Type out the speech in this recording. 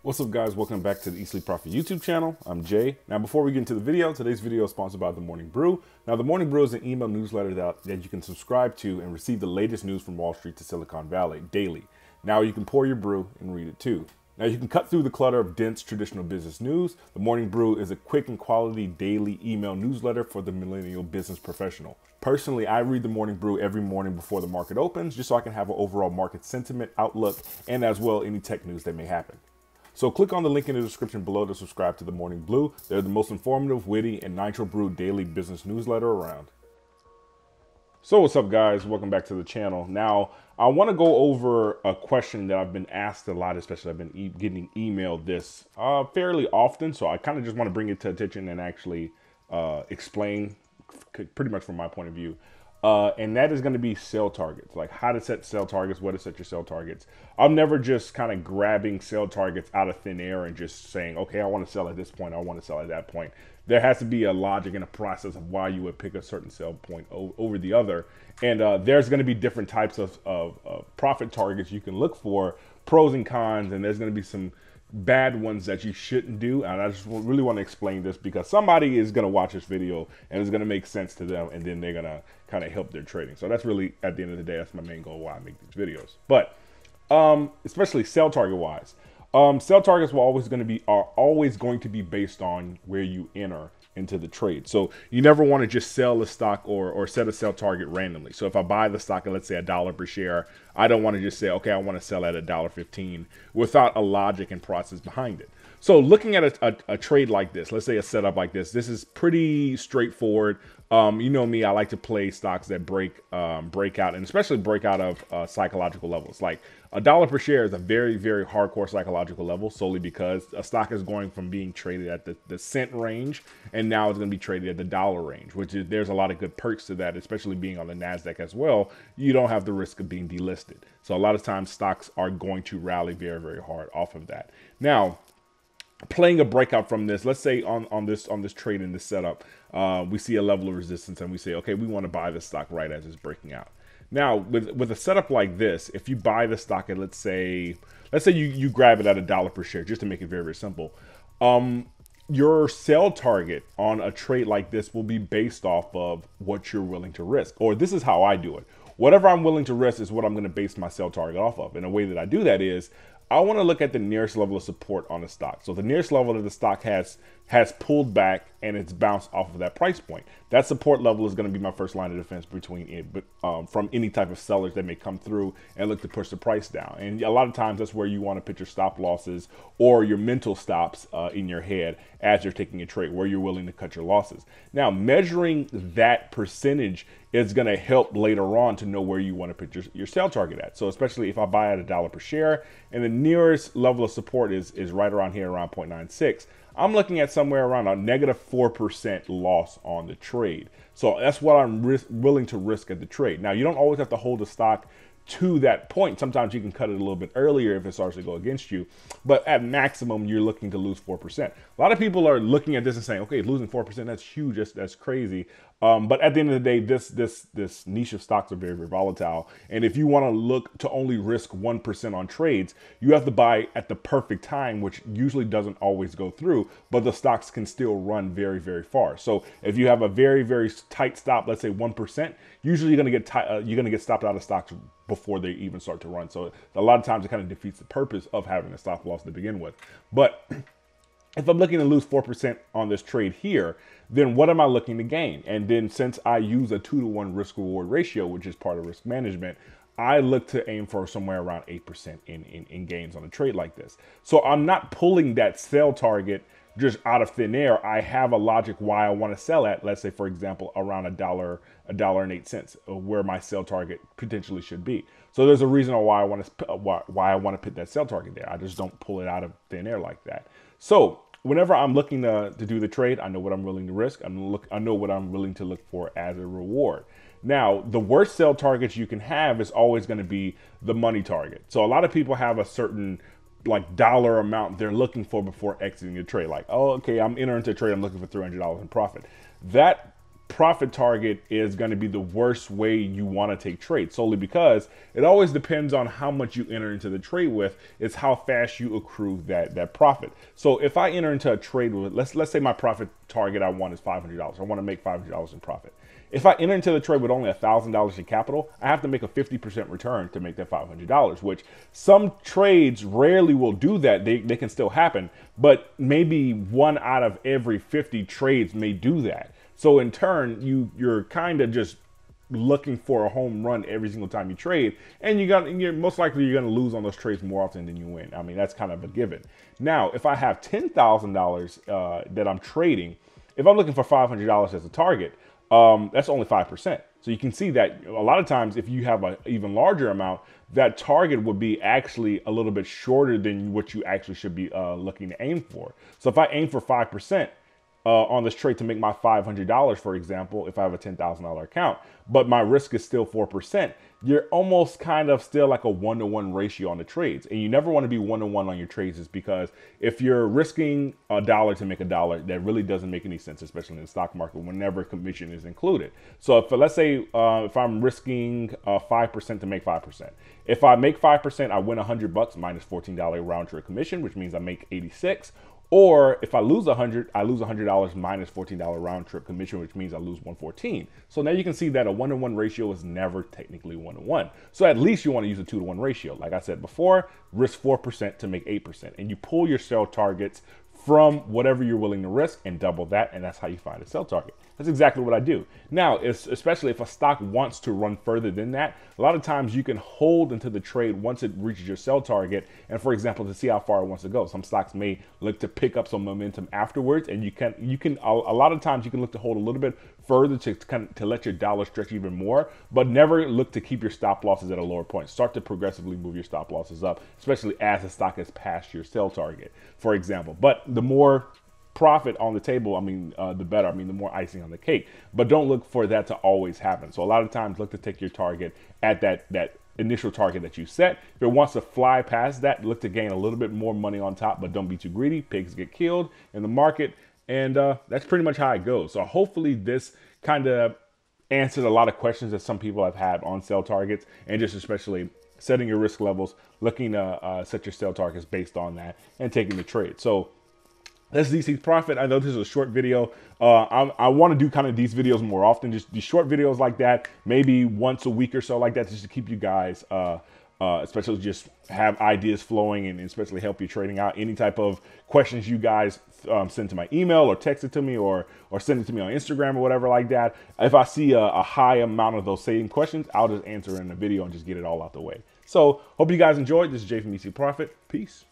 What's up, guys? Welcome back to the EatSleepProfit YouTube channel. I'm Jay. Now, before we get into the video, today's video is sponsored by The Morning Brew. Now, The Morning Brew is an email newsletter that you can subscribe to and receive the latest news from Wall Street to Silicon Valley daily. Now, you can pour your brew and read it too. Now, you can cut through the clutter of dense traditional business news. The Morning Brew is a quick and quality daily email newsletter for the millennial business professional. Personally, I read The Morning Brew every morning before the market opens, just so I can have an overall market sentiment outlook and as well any tech news that may happen. So click on the link in the description below to subscribe to The Morning Brew. They're the most informative, witty, and nitro brew daily business newsletter around. So what's up, guys? Welcome back to the channel. Now, I want to go over a question that I've been asked a lot, especially I've been getting emailed this fairly often. So I kind of just want to bring it to attention and actually explain pretty much from my point of view. And that is going to be sell targets, like how to set sell targets, what to set your sell targets. I'm never just kind of grabbing sell targets out of thin air and just saying, okay, I want to sell at this point, I want to sell at that point. There has to be a logic and a process of why you would pick a certain sell point over the other. And there's going to be different types of profit targets you can look for, pros and cons, and there's going to be some bad ones that you shouldn't do. And I just really want to explain this because somebody is going to watch this video and it's going to make sense to them, and then they're going to kind of help their trading. So that's really, at the end of the day, that's my main goal why I make these videos. But especially sell target wise, sell targets are always going to be based on where you enter into the trade. So you never want to just sell a stock or set a sell target randomly. So if I buy the stock at, let's say, $1 per share, I don't want to just say, okay, I want to sell at $1.15 without a logic and process behind it. So looking at a trade like this, let's say a setup like this is pretty straightforward. You know me, I like to play stocks that break out, and especially break out of psychological levels. Like $1 per share is a very, very hardcore psychological level, solely because a stock is going from being traded at the cent range, and now it's going to be traded at the dollar range, which is, there's a lot of good perks to that, especially being on the NASDAQ as well. You don't have the risk of being delisted. So a lot of times stocks are going to rally very, very hard off of that. Now, playing a breakout from this, let's say on this trade in this setup, we see a level of resistance and we say, okay, we want to buy the stock right as it's breaking out. Now, with a setup like this, if you buy the stock at, let's say you grab it at $1 per share, just to make it very, very simple, your sell target on a trade like this will be based off of what you're willing to risk. Or this is how I do it. Whatever I'm willing to risk is what I'm going to base my sell target off of. And the way that I do that is I want to look at the nearest level of support on the stock. So the nearest level that the stock has pulled back and it's bounced off of that price point. That support level is going to be my first line of defense from any type of sellers that may come through and look to push the price down. And a lot of times that's where you want to put your stop losses or your mental stops in your head as you're taking a trade, where you're willing to cut your losses. Now, measuring that percentage is going to help later on to know where you want to put your sell target at. So especially if I buy at $1 per share and the nearest level of support is right around here, around 0.96, I'm looking at somewhere around a -4% loss on the trade. So that's what I'm willing to risk at the trade. Now, you don't always have to hold the stock to that point. Sometimes you can cut it a little bit earlier if it starts to go against you, but at maximum you're looking to lose 4%. A lot of people are looking at this and saying, okay, losing 4%, that's huge, that's crazy. But at the end of the day, this niche of stocks are very, very volatile. And if you want to look to only risk 1% on trades, you have to buy at the perfect time, which usually doesn't always go through, but the stocks can still run very, very far. So if you have a very, very tight stop, let's say 1%, usually you're going to get stopped out of stocks before they even start to run. So a lot of times it kind of defeats the purpose of having a stop loss to begin with. But if I'm looking to lose 4% on this trade here, then what am I looking to gain? And then since I use a 2-to-1 risk reward ratio, which is part of risk management, I look to aim for somewhere around 8% in gains on a trade like this. So I'm not pulling that sell target just out of thin air. I have a logic why I want to sell at, let's say, for example, around $1.08, where my sell target potentially should be. So there's a reason why I want to put that sell target there. I just don't pull it out of thin air like that. So whenever I'm looking to do the trade, I know what I'm willing to risk. I know what I'm willing to look for as a reward. Now, the worst sell targets you can have is always going to be the money target. So a lot of people have a certain like dollar amount they're looking for before exiting the trade. Like, oh, okay, I'm entering into a trade, I'm looking for $300 in profit. That profit target is going to be the worst way you want to take trades, solely because it always depends on how much you enter into the trade with. It's how fast you accrue that profit. So if I enter into a trade with, let's say my profit target I want is $500. I want to make $500 in profit. If I enter into the trade with only $1,000 in capital, I have to make a 50% return to make that $500, which some trades rarely will do that. They can still happen, but maybe 1 out of every 50 trades may do that. So in turn, you're kind of just looking for a home run every single time you trade, and you're most likely you're going to lose on those trades more often than you win. I mean, that's kind of a given. Now, if I have $10,000 that I'm trading, if I'm looking for $500 as a target, that's only 5%. So you can see that a lot of times if you have an even larger amount, that target would be actually a little bit shorter than what you actually should be looking to aim for. So if I aim for 5%, on this trade to make my $500, for example, if I have a $10,000 account, but my risk is still 4%, you're almost kind of still like a 1-to-1 ratio on the trades. And you never want to be 1-to-1 on your trades, is because if you're risking $1 to make $1, that really doesn't make any sense, especially in the stock market, whenever commission is included. So if, let's say, if I'm risking 5% to make 5%, if I make 5%, I win $100 minus $14 round trip commission, which means I make 86. Or if I lose 100, I lose $100 minus $14 round trip commission, which means I lose 114. So now you can see that a 1-to-1 ratio is never technically 1-to-1. So at least you want to use a 2-to-1 ratio. Like I said before, risk 4% to make 8%. And you pull your sell targets from whatever you're willing to risk and double that, and that's how you find a sell target. That's exactly what I do. Now, especially if a stock wants to run further than that, a lot of times you can hold into the trade once it reaches your sell target, and for example, to see how far it wants to go. Some stocks may look to pick up some momentum afterwards, and you can a lot of times you can look to hold a little bit further to let your dollar stretch even more, but never look to keep your stop losses at a lower point. Start to progressively move your stop losses up, especially as the stock has passed your sell target, for example. But the more profit on the table, I mean, the better. I mean, the more icing on the cake. But don't look for that to always happen. So a lot of times look to take your target at that initial target that you set. If it wants to fly past that, look to gain a little bit more money on top, but don't be too greedy. Pigs get killed in the market. And that's pretty much how it goes. So hopefully this kind of answered a lot of questions that some people have had on sell targets, and just especially setting your risk levels, looking to set your sell targets based on that, and taking the trade. So that's EatSleepProfit. I know this is a short video. I want to do kind of these videos more often, just these short videos like that, maybe once a week or so like that, just to keep you guys, especially just have ideas flowing, and especially help you trading out. Any type of questions you guys send to my email, or text it to me, or send it to me on Instagram or whatever like that. If I see a high amount of those same questions, I'll just answer in the video and just get it all out the way. So hope you guys enjoyed. This is Jay from EatSleepProfit. Peace.